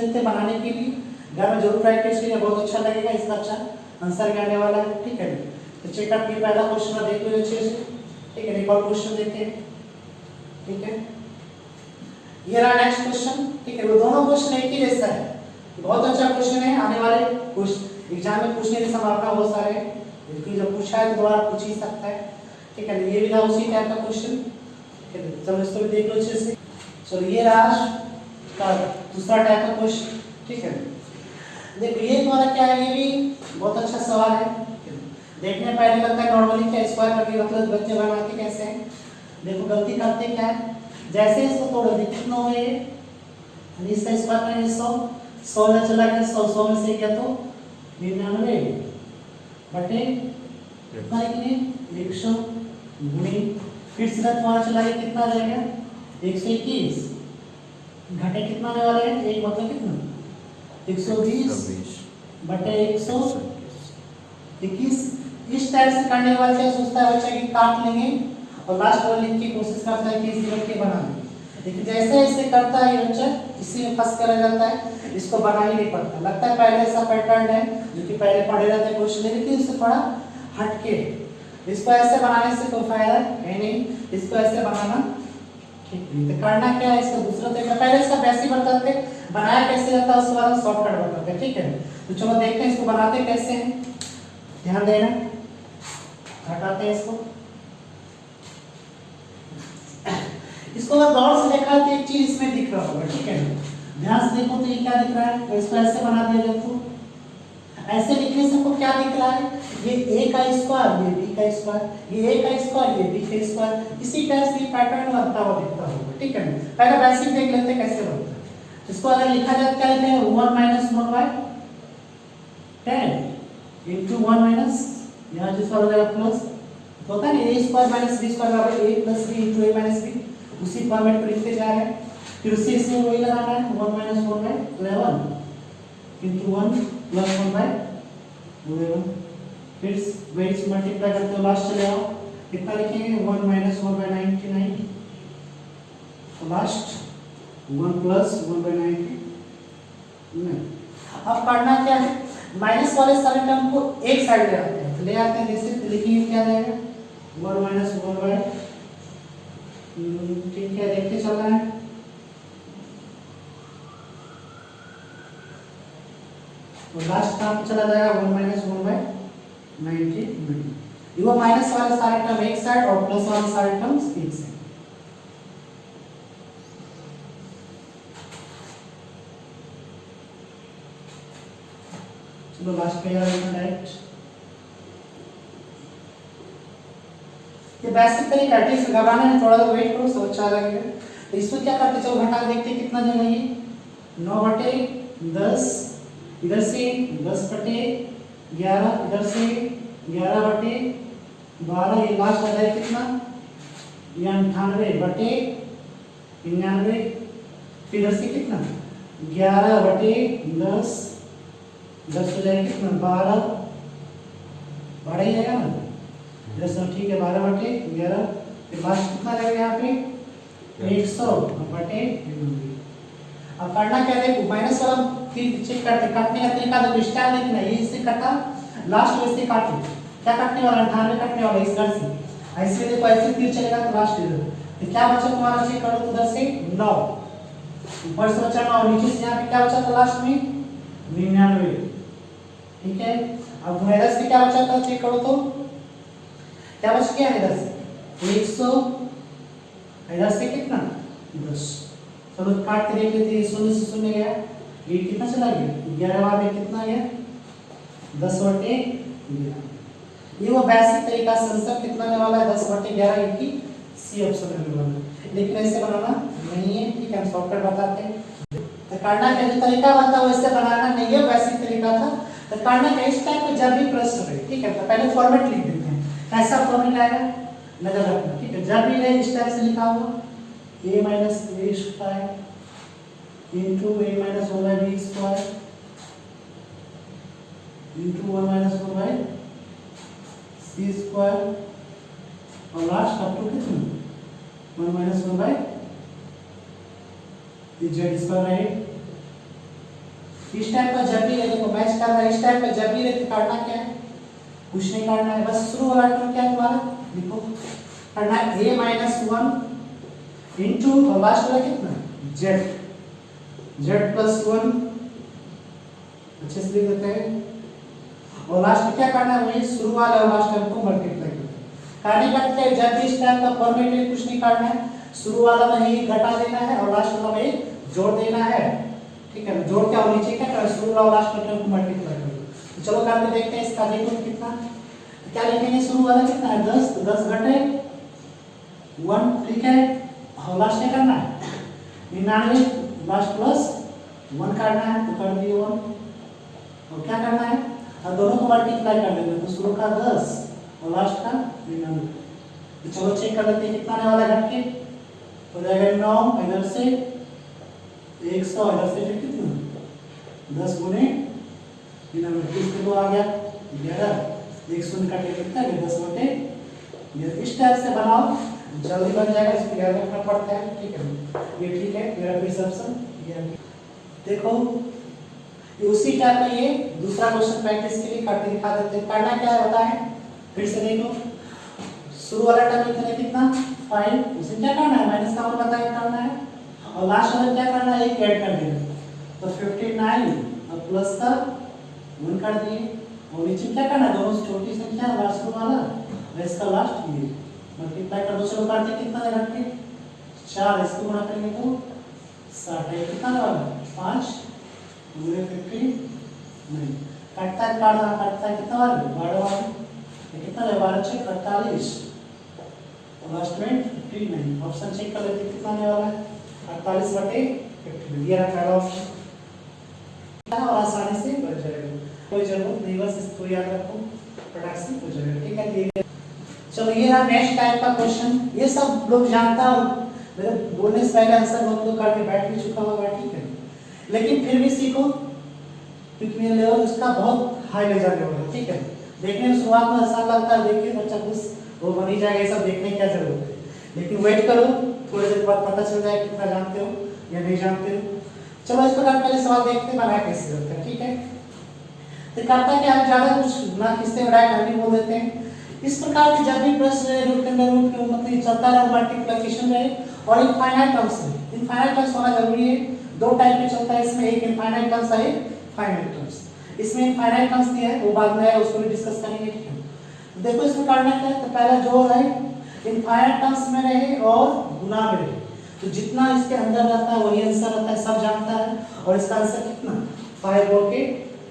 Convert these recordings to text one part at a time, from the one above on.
देते बनाने के लिए, घर में जरूर प्रैक्टिस कीजिए, बहुत अच्छा लगेगा, इसका अच्छा आंसर भी आने वाला है। ठीक है, तो चेकअप ये पहला क्वेश्चन देख लो अच्छे से। ठीक है, एक और क्वेश्चन देखते हैं। ठीक है, ये रहा नेक्स्ट क्वेश्चन। ठीक है, वो दोनों क्वेश्चन एक ही जैसा है, बहुत अच्छा क्वेश्चन है, आने वाले एग्जाम में पूछने की संभावना बहुत सारे है, क्योंकि जब पूछा है तो दोबारा पूछ ही सकता है। ठीक है, ये भी था उसी टाइप का क्वेश्चन। ठीक है, चलो इसको भी देख लो अच्छे से। चलो ये रहा का दूसरा टाइप का क्वेश्चन। ठीक है, देखो ये तुम्हारा क्या है, ये भी बहुत अच्छा सवाल है। देखने में पहले लगता है नॉर्मली क्या स्क्वायर करके मतलब बच्चे बनाते कैसे हैं। देखो गलती करते क्या है, जैसे इसको तोड़ दे कितना हो गया ये, इसका स्क्वायर करेंगे 100, 100 में चला गया 100, 100 में से गया तो 99 बटे कितना लिखेंगे 100 गुणे, फिर सीधा तुम्हारा चला गया कितना रहेगा 121, घटे कितना आने वाला है, एक मतलब कितना 120 बटे 121। इस टाइप से करने के बाद क्या सोचता है बच्चा कि काट लेंगे और लास्ट वाला लिख की कोशिश करता है कि इसी रख के बना दें, लेकिन जैसे ऐसे करता है ये बच्चा इसी में फंस कर रह जाता है, इसको बना ही नहीं पड़ता। लगता है पहले ऐसा पैटर्न है जो कि पहले पढ़े रहते क्वेश्चन, लेकिन इससे थोड़ा हटके, इसको ऐसे बनाने से कोई फायदा है नहीं, इसको ऐसे बनाना ठीक नहीं। तो करना क्या है, इसका दूसरा तरीका, पहले इसका बेसिक बताते बनाया कैसे जाता है, उसके बाद शॉर्टकट बताते हैं। ठीक है, तो चलो देखते हैं इसको बनाते कैसे हैं, ध्यान देना। हटाते हैं इसको अगर गौर से देखा तो एक चीज इसमें दिख रहा होगा। ठीक है, ध्यान से देखो तो ये क्या दिख रहा है, तो इसको ऐसे बना दिया जाए तो ऐसे लिखने से आपको क्या दिख रहा है, ये a का स्क्वायर, ये b का स्क्वायर, ये a का स्क्वायर, ये b का स्क्वायर, इसी टाइप से पैटर्न बनता हुआ दिखता होगा। ठीक है, पहले बेसिक देख लेते हैं कैसे बनता है। इसको अगर लिखा जाए क्या लिखते हैं 1 - 1 by 10 into 1 minus, यहाँ जिस पर हो जाएगा प्लस होता है ना a square minus b square बराबर a plus b into a minus b, उसी फॉर्मेट को लिखते जा रहे हैं। फिर उसी इसमें वही लगाना है 1 - 1 by 11 into 1 plus 1 by 11, फिर वेट्स मल्टीप्लाई करते हो लास्ट चले आओ कितना लिखेंगे 1 - 1 by 99, तो लास्ट 1 plus 1 by 99। अब करना क्या है, माइनस वाले सारे टर्म को एक साइड ले आते हैं, तो ले आते हैं जैसे लिखेंगे क्या रहेगा 1 - 1 by, ठीक है देखते चल रहा है, तो लास्ट टर्म चला जाएगा 1 - 1 by 99। ये माइनस वाले सारे टर्म एक साइड और प्लस वाले सारे टर्म्स एक साइड। चलो लास्ट पे डायरेक्ट ये बेसिक तरीका है, ठीक है, घबराना है, थोड़ा सा वेट करो सब अच्छा लगेगा। तो इसमें क्या करते चलो घटा के देखते कितना जगह है, 9 बटे 10, इधर से 10 बटे 11, इधर से 11 बटे 12, ये लास्ट आ जाए कितना ये 98 बटे 99, फिर इधर से कितना 11 बटे 10, 10 हो जाएगा कितना 12 ही जाएगा ना, इधर से ठीक है 12 बटे 11, फिर लास्ट कितना रहेगा यहाँ पे 100 बटे 99। अब करना क्या देखो माइनस वाला फिर चेक करते काटने का तरीका देखो, स्टाइल देखना ये इससे कटा लास्ट में से काटे, क्या काटने वाला 98 काटने वाला इस घर से, ऐसे देखो ऐसे तीर चलेगा तो लास्ट इधर, तो क्या बचा तुम्हारा चेक करो तो उधर से 9 ऊपर से बचा 9, नीचे से यहाँ पे क्या बचा था लास्ट में 99। ठीक है, अब इधर से क्या बचा था चेक करो तो क्या बच गया इधर से 100, इधर से कितना 10, चलो काट के देख लेते हैं, 0 से 0 गया, ये कितना चला गया 11 बार में कितना गया 10 बटे 11। ये वो बेसिक तरीका से आंसर कितना आने वाला है 10 बटे 11, ये की सी ऑप्शन आने वाला है, लेकिन ऐसे बनाना नहीं है। ठीक है, हम शॉर्टकट बताते हैं, तो करना क्या जो तरीका बनता है वैसे बनाना नहीं है, बेसिक तरीका था। तो करना क्या इस टाइप में जब भी प्रश्न रहे, ठीक है, तो पहले फॉर्मेट लिख देते हैं, कैसा फॉर्मेट आएगा नजर रखना। ठीक है, जब भी रहे इस टाइप से लिखा हुआ a - a square into a - 1 by b square into 1 - 1 by c square, और लास्ट अप टू कितना 1 - 1 by z स्क्वायर, राइट। इस टाइप का जब भी रहे, देखो मैच कर रहा है, इस टाइप का जब भी रहे तो काटना क्या है, कुछ नहीं काटना है, बस शुरू वाला टर्म क्या है तुम्हारा, देखो करना है a माइनस 1 इंटू और लास्ट वाला कितना z प्लस 1, अच्छे से लिख देते हैं, और लास्ट में क्या करना है, वही शुरू वाला और लास्ट टर्म को मल्टीप्लाई करना है। करने का क्या है, जब भी इस टाइप का फॉर्मेट में कुछ नहीं करना है, शुरू वाला में ही घटा देना है और लास्ट वाला में जोड़ देना है, ठीक है, जोड़ के और नीचे क्या करना, शुरू वाला और लास्ट वाला टर्म को मल्टीप्लाई कर दो। तो चलो करके देखते हैं इसका, देखो कितना, क्या लिखेंगे, शुरू वाला कितना है 10, तो 10 घटे 1, ठीक है, और लास्ट क्या करना है 99, लास्ट प्लस 1 करना है, तो कर दिए 1, और क्या करना है, और दोनों को मल्टीप्लाई कर देंगे, तो शुरू का 10 और लास्ट का 99। तो चलो चेक कर लेते हैं कितना आने वाला है, घट के हो जाएगा 9, इधर से 100, इधर से फिर कितना 10 गुने 99, 30 किलो आ गया 11, 1 शून्य काटे कितना है 10 बटे, ये इस टाइप से बनाओ, जल्दी बन जाएगा, इसको याद रखना पड़ता है, ठीक है, ये ठीक है मेरा भी ऑप्शन ये। देखो ये उसी टाइप का ये दूसरा क्वेश्चन प्रैक्टिस के लिए करके दिखा देते हैं। करना क्या है होता है, फिर से देखो, शुरू वाला टर्म इतना कितना 5, उसे क्या करना है, माइनस का मतलब बताइए करना है, और लास्ट वाला क्या करना है, एक ऐड कर देना, तो 59 और प्लस का 1 कर दिए, और नीचे क्या करना है, दोनों से छोटी संख्या लास्ट वाला और इसका लास्ट ये मल्टीप्लाई कर दो। चलो करते कितना है, रख के 4, इसको गुणा करेंगे तो 60 है, कितना वाला 5 गुणे 50 नहीं काटता है, काटता है कितना वाला 12 वाला, ये कितना है 12 6 48, और लास्ट में 50 नहीं, ऑप्शन चेक कर लेते कितना आने वाला है 48 बटे 50, ये रहा पहला ऑप्शन, और आसानी से बन जाएगा, कोई जरूरत नहीं, बस इसको याद रखो, फटाक से हो जाएगा, ठीक है। ये चलो ये रहा नेक्स्ट टाइप का क्वेश्चन, ये सब लोग जानता हो, मेरे बोलने से पहले आंसर बहुत लोग करके बैठ भी चुका होगा, ठीक है, लेकिन फिर भी सीखो, क्योंकि मेरा लेवल उसका बहुत हाई लेवल है, ठीक है, देखने में शुरुआत में आसान लगता है, देखिए बच्चा कुछ वो बन ही जाएगा, ये सब देखने की क्या जरूरत है, लेकिन वेट करो, थोड़ी देर बाद पता चल जाएगा कितना जानते हो या नहीं जानते हो। चलो इस प्रकार पहले सवाल देखते हैं, बनाया कैसे होता है, ठीक है, तो करता है कि आप ज्यादा कुछ ना किससे डायरेक्ट हम ही बोल देते हैं। इस प्रकार के जब भी प्रश्न रूट के अंदर रूट के मतलब चलता रहे, मल्टीप्लिकेशन रहे और इनफाइनाइट टर्म्स में, इनफाइनाइट टर्म्स होना जरूरी है, दो टाइप में चलता है इसमें, एक इनफाइनाइट टर्म्स है, फाइनाइट टर्म्स, इसमें इनफाइनाइट टर्म्स दिया है, वो बाद में है, उसको भी डिस्कस करेंगे, ठीक है। देखो इसमें करना क्या है, तो पहला जो है इनफाइनाइट टर्म्स में रहे और गुना में रहे, तो जितना इसके अंदर रहता है वही आंसर रहता है, सब जानता है, और इसका आंसर कितना 5 बोल के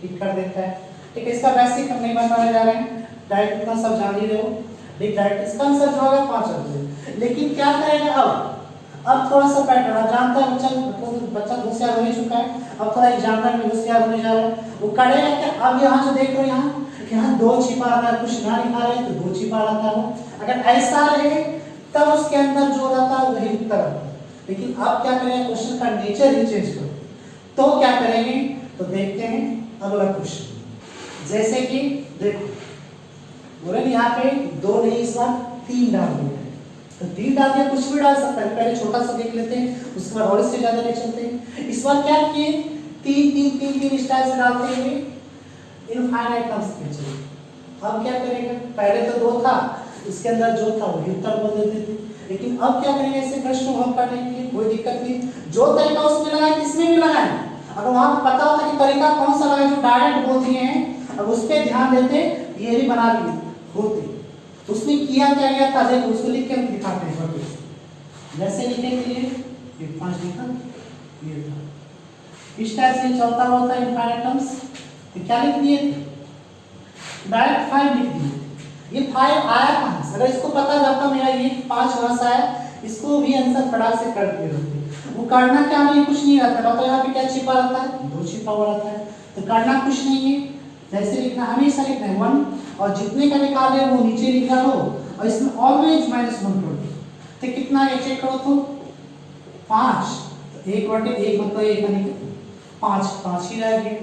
टिक कर देता है, ठीक है। इसका बेसिक हम नहीं बताने जा रहे हैं, डायरेक्ट इतना सब जान ही रहे हो, ठीक, डायरेक्ट इसका आंसर जो होगा 5 होगा, लेकिन क्या करेगा अब थोड़ा सा पैटर्न जानता है बच्चा, मतलब बच्चा होशियार हो ही चुका है, अब थोड़ा एग्जामिनर भी होशियार होने जा रहा है, वो करेगा क्या, अब यहाँ जो देख रहे हो यहाँ 2 छिपा रहता है, कुछ ना लिखा रहे तो 2 छिपा रहता है, अगर ऐसा रहे तब उसके अंदर जो रहता है वही उत्तर रहता है, लेकिन अब क्या करेंगे, क्वेश्चन का नेचर ही चेंज करो, तो क्या करेंगे, तो देखते हैं अगला क्वेश्चन, जैसे कि देखो बोले यहाँ पे 2 नहीं इस बार 3 डाल दिया है, तो 3 डाल दिया, कुछ भी डाल सकता है, पहले छोटा सा देख लेते हैं, उसके बाद और इससे ज्यादा ले चलते हैं। इस बार क्या किए, 3 स्टाइल से डालते हुए इनफाइनाइट टर्म्स में चले। अब क्या करेंगे, पहले तो 2 था, इसके अंदर जो था वही उत्तर बोल देते थे, लेकिन अब क्या करेंगे, ऐसे प्रश्न हल करने के लिए कोई दिक्कत नहीं, जो तरीका उसमें लगाए इसमें भी लगाए, अगर वहां पता होता कि तरीका कौन सा लगा, जो डायरेक्ट बोल दिए हैं, अब उस पर ध्यान देते, ये भी बना लिए होते, तो उसने किया क्या गया था, देखो उसको लिख के हम दिखाते हैं, जैसे लिखेंगे ये 5 लिखा, ये था, इस टाइप से चलता होता है इनफाइनाइट टर्म्स, तो क्या लिख दिए, डायरेक्ट 5 लिख दिए, ये 5 आया कहां से, अगर इसको पता जाता मेरा ये 5 वहां से आया, इसको भी आंसर फटाक से कर दिए होते, वो करना क्या नहीं, कुछ नहीं रहता, बताओ यहाँ पे क्या छिपा रहता है, 2 छिपा हुआ रहता है, तो करना कुछ नहीं है, जैसे लिखना हमेशा लिखना है 1, और जितने का निकाले वो नीचे लिखा लो, और इसमें ऑलवेज -1 कर दो, तो कितना है चेक करो, तो 5, तो 1 बटे 1 मतलब 1 नहीं 5 ही रह गए,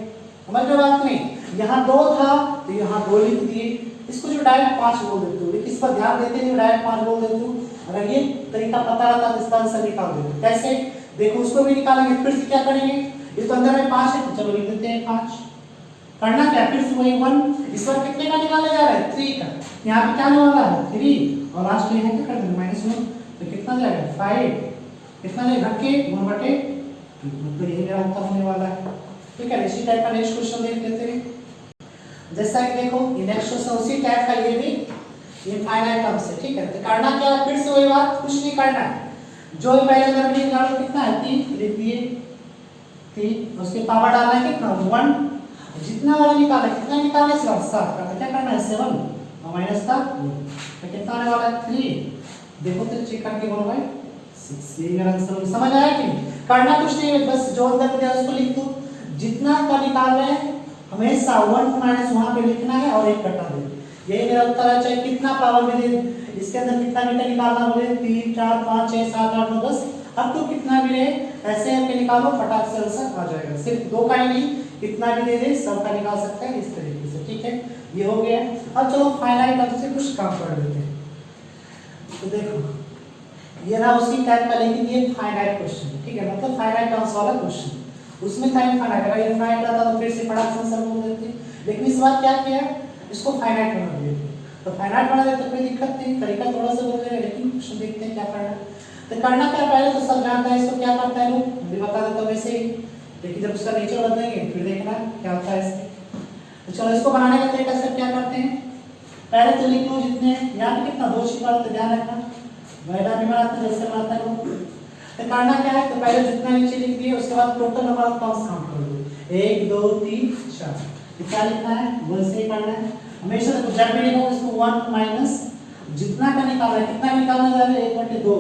समझ में बात नहीं, यहाँ 2 था तो यहाँ 2 लिख दिए, इसको जो डायरेक्ट 5 बोल देते हो, लेकिन इस पर ध्यान देते नहीं, डायरेक्ट 5 बोल देते हो, अगर ये तरीका पता रहता तो इसका आंसर निकाल देते, कैसे देखो उसको भी निकालेंगे, फिर से क्या करेंगे, ये तो अंदर में 5 है, तो चलो लिख देते कितने 5 करना क्या फिर से वही 1 इस बार कितने का निकाला जा रहा है 3 का यहाँ पे क्या आने वाला है 3 और लास्ट में यहाँ क्या कर देंगे -1 तो कितना जाएगा 5 कितना जाएगा घट के 1/2 मतलब यही मेरा उत्तर होने वाला है। ठीक है इसी टाइप का नेक्स्ट क्वेश्चन देख लेते हैं जैसा कि देखो ये नेक्स्ट क्वेश्चन उसी टाइप का ये भी ये फाइनाइट टर्म से ठीक है तो करना क्या है फिर से वही बात कुछ नहीं करना है जो भी पहले अगर भी निकालो कितना है 3 लिख दिए 3 उसके पावर डालना है कितना 1 जितना वाला निकाला कितना निकाला इस बार 7 का क्या करना है 7 और माइनस का तो कितना आने वाला है 3 देखो तो चेक करके बोलो भाई 6 ये मेरा आंसर समझ आया कि नहीं करना कुछ नहीं है बस जो अंदर दिया उसको लिख दो जितना का निकाल रहे हैं हमेशा 1 माइनस वहां पे लिखना है और 1 घटा दो यही मेरा उत्तर है चाहे कितना पावर में दे इसके अंदर कितना मीटर निकालना बोले 3 4 5 6 7 8 9 10 अब तो कितना भी रहे ऐसे करके निकालो फटाक से आंसर आ जाएगा सिर्फ 2 का ही नहीं कितना भी दे दे सब का निकाल सकते हैं इस तरीके से ठीक है ये हो गया अब चलो फाइनाइट टर्म से कुछ काम कर लेते हैं तो देखो ये रहा उसी टाइप का लेकिन ये फाइनाइट क्वेश्चन ठीक है मतलब फाइनाइट टर्म्स वाला क्वेश्चन उसमें था इनफाइनाइट अगर इनफाइनाइट रहता तो फिर से फटाक से आंसर बोल देते लेकिन इस बार क्या किया इसको फाइनाइट बना दिया तो फाइनाइट बना दे तो कोई दिक्कत नहीं तरीका थोड़ा सा बोल देगा लेकिन क्वेश्चन देखते हैं क्या करना तो करना क्या पहले तो सब जानता है इसको क्या करता है लोग मुझे बता देता हूं वैसे ही लेकिन जब उसका नेचर बदलेंगे फिर देखना क्या होता है इसमें तो चलो इसको बनाने का तरीका से क्या करते हैं पहले तो लिख लो जितने यहाँ पे कितना 2 छिपा तो ध्यान रखना पहला भी बनाते हैं जैसे बनाते हैं लोग तो करना क्या है तो पहले जितना नीचे लिख दिए उसके बाद total number of terms count कर लो 1 2 3 4 क्या लिखना है 1 से करना है हमेशा देखो जब भी लिखो इसको 1 माइनस जितना का निकालना है कितना निकालना जा रहा है 1/2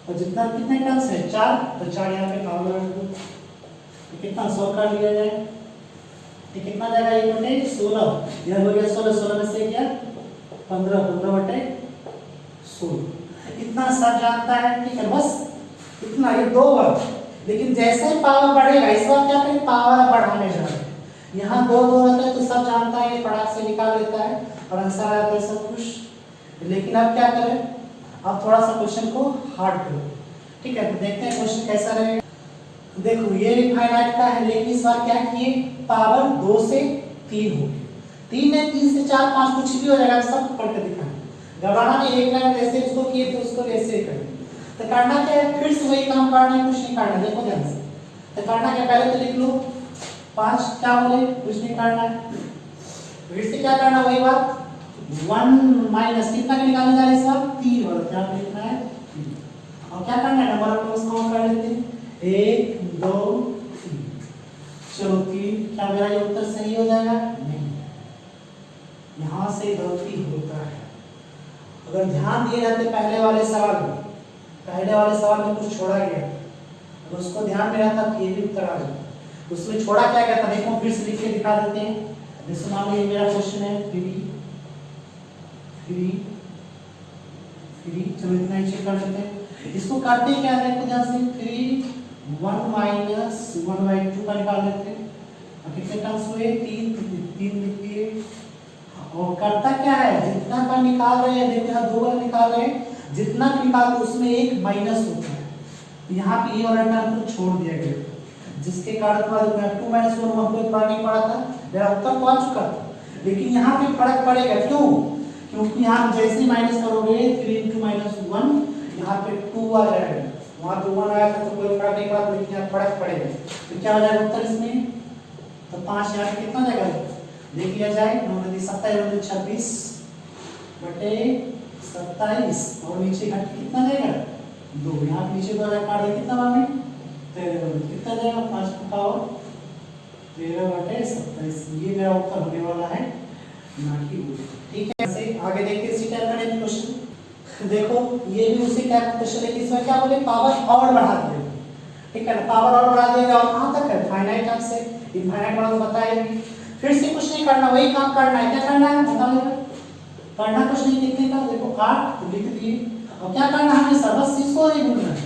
और जितना कितने टर्म्स है 4 तो 4 यहाँ पे काउंट कर दो तो कितना 100 कर लिया जाए तो कितना जाएगा 1/16 यह हो गया 16 16 में से क्या 15 15/16 इतना सब जानता है ठीक है बस इतना ये 2 बार लेकिन जैसे ही पावर बढ़ेगा इस बार क्या करें पावर बढ़ाने जा रहे हैं यहाँ 2 2 रहता है तो सब जानता है ये फटाक से निकाल लेता है और आंसर आता है सब कुछ लेकिन अब क्या करें अब थोड़ा सा क्वेश्चन को हार्ड करो ठीक है तो देखते हैं क्वेश्चन कैसा रहेगा देखो ये फाइनाइट का है लेकिन इस बार क्या किए पावर 2 से 3 हो गई 3 में 3 से 4 5 कुछ भी हो जाएगा सब करके दिखाएं घबराना नहीं एक लाइन जैसे उसको किए तो उसको वैसे ही करें तो करना क्या है फिर से वही काम करना है कुछ नहीं करना देखो ध्यान से तो करना क्या पहले तो लिख लो 5 क्या बोले कुछ नहीं करना है फिर से क्या करना वही बात 1 माइनस कितना का निकालने जा रहे हैं इस बार 3 और क्या लिखना है 3 और क्या करना है नंबर ऑफ टर्म्स काउंट कर लेते हैं 1 2 3 चलो 3 क्या मेरा ये उत्तर सही हो जाएगा नहीं यहाँ से गलती होता है अगर ध्यान दिए रहते पहले वाले सवाल में कुछ छोड़ा गया अगर उसको ध्यान में रहता तो ये भी उत्तर आ जाता उसमें छोड़ा क्या गया था देखो फिर से लिख के दिखा देते हैं जैसे मान लो ये मेरा क्वेश्चन है 3 चलो इतना ही चेक कर लेते हैं इसको काटते क्या है देखो ध्यान से 3 1 माइनस 1/2 का निकाल लेते हैं और कितने टर्म्स हुए 3 लिखिए और करता क्या है जितना का निकाल रहे हैं देखो यहाँ 2 बार निकाल रहे हैं जितना निकाल उसमें एक माइनस होता है यहाँ पे ये वाला टर्म को छोड़ दिया गया जिसके कारण थोड़ा 2 - 1 हमको फर्क नहीं पड़ा था मेरा उत्तर तो आ चुका था लेकिन यहाँ पे फर्क पड़ेगा क्यों क्योंकि यहाँ जैसे ही माइनस करोगे 3 × -1 यहाँ पे 2 आ जाएगा वहाँ 2 1 आया था तो कोई फर्क नहीं पड़ा लेकिन यहाँ फर्क पड़ेगा तो क्या हो जाएगा उत्तर इसमें तो 5 यहाँ पे कितना जाएगा देख लिया जाए 27 26 बटे 27 और नीचे घट कितना जाएगा 2 यहाँ नीचे 2 काट दे कितना बार में 13 कितना जाएगा 5 का पावर 13/27 ये मेरा उत्तर होने वाला है ना कि ठीक है ऐसे आगे देखते इसी टाइप का नेक्स्ट क्वेश्चन देखो ये भी उसी टाइप का क्वेश्चन है इसमें क्या बोले पावर और बढ़ा दिया ठीक है ना पावर और बढ़ा दिया और कहां तक है फाइनाइट टर्म से इनफाइनाइट वाला तो बताएंगे फिर से कुछ नहीं करना वही काम करना है क्या करना है बता लेना करना कुछ नहीं कितने का देखो 8 लिख दिए और क्या करना है हमेशा बस इसको नहीं भूलना है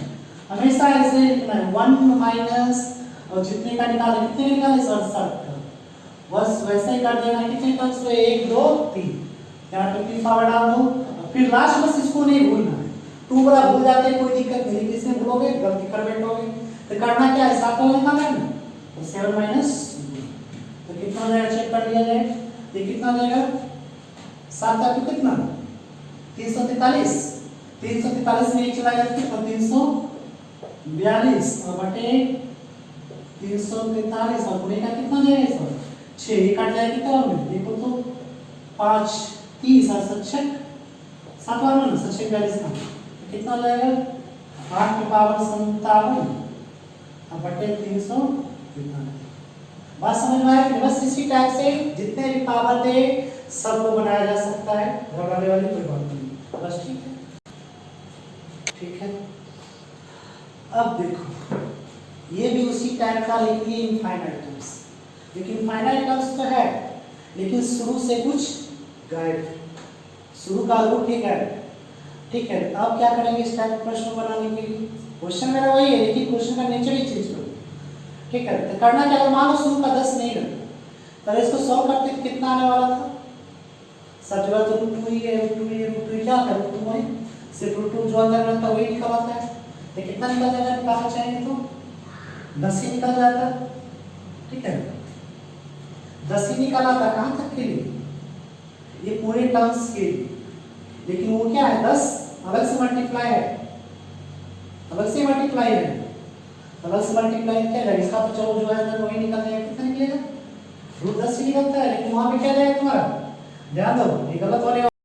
हमेशा ऐसे लिखना है 1 माइनस और जितने का निकाले कितने निकाले 67 का बस वैसे ही कर देना कितने टर्म्स में 1 2 3 यहाँ पे 3 पावर डाल दो फिर लास्ट बस इसको नहीं भूलना है 2 बड़ा भूल जाते हैं कोई दिक्कत नहीं इसमें भूलोगे गलती कर बैठोगे तो करना क्या है 7 का निकालना है 7 - तो कितना हो जाएगा चेक कर लिया जाए। ये कितना हो जाएगा 7 का कितना 343, 343 में 1 चला गया तो 342 और बटे 343 और गुणे का कितना जाएगा इसमें 6 ये काट जाएगा कितना में देखो तो 5 30 और 7 7 और 9 7 42 का तो कितना हो जाएगा 8 की पावर 57 और बटे 343। बात समझ में आया कि बस इसी टाइप से जितने भी पावर दे सबको बनाया जा सकता है, घबराने वाली कोई बात नहीं। बस ठीक है, ठीक है। अब देखो ये भी उसी टाइप का लेकिन ये इनफाइनाइट टर्म्स, लेकिन इनफाइनाइट टर्म्स तो है लेकिन शुरू से कुछ गाइड, शुरू का रूट ही गाइड। ठीक है, अब क्या करेंगे इस टाइप का प्रश्न बनाने के लिए। क्वेश्चन मेरा वही है लेकिन क्वेश्चन का नेचर ही चेंज करो। ठीक है, तो करना क्या, अगर मान लो शुरू का 10 नहीं रहा तो इसको सॉल्व करते कितना आने वाला था, सब जगह तो रूट 2 ही है, रूट 2 ही है, रूट 2 क्या है, रूट 2 है, सिर्फ रूट 2 जो अंदर रहता है वही निकल आता है। तो कितना निकल जाएगा निकालना चाहेंगे तो 10 ही निकल जाता है। ठीक है, 10 ही निकल आता कहाँ तक के लिए, ये पूरे टर्म्स के लिए, लेकिन वो क्या है 10 अलग से मल्टीप्लाई है, अलग से मल्टीप्लाई है, अलग से मल्टीप्लाई क्या है इसका तो चलो जो है अंदर वही निकल जाएगा, कितना निकलेगा रूट 10 ही निकलता है, लेकिन वहां पे क्या जाएगा तुम्हारा, ध्यान दो ये गलत वाले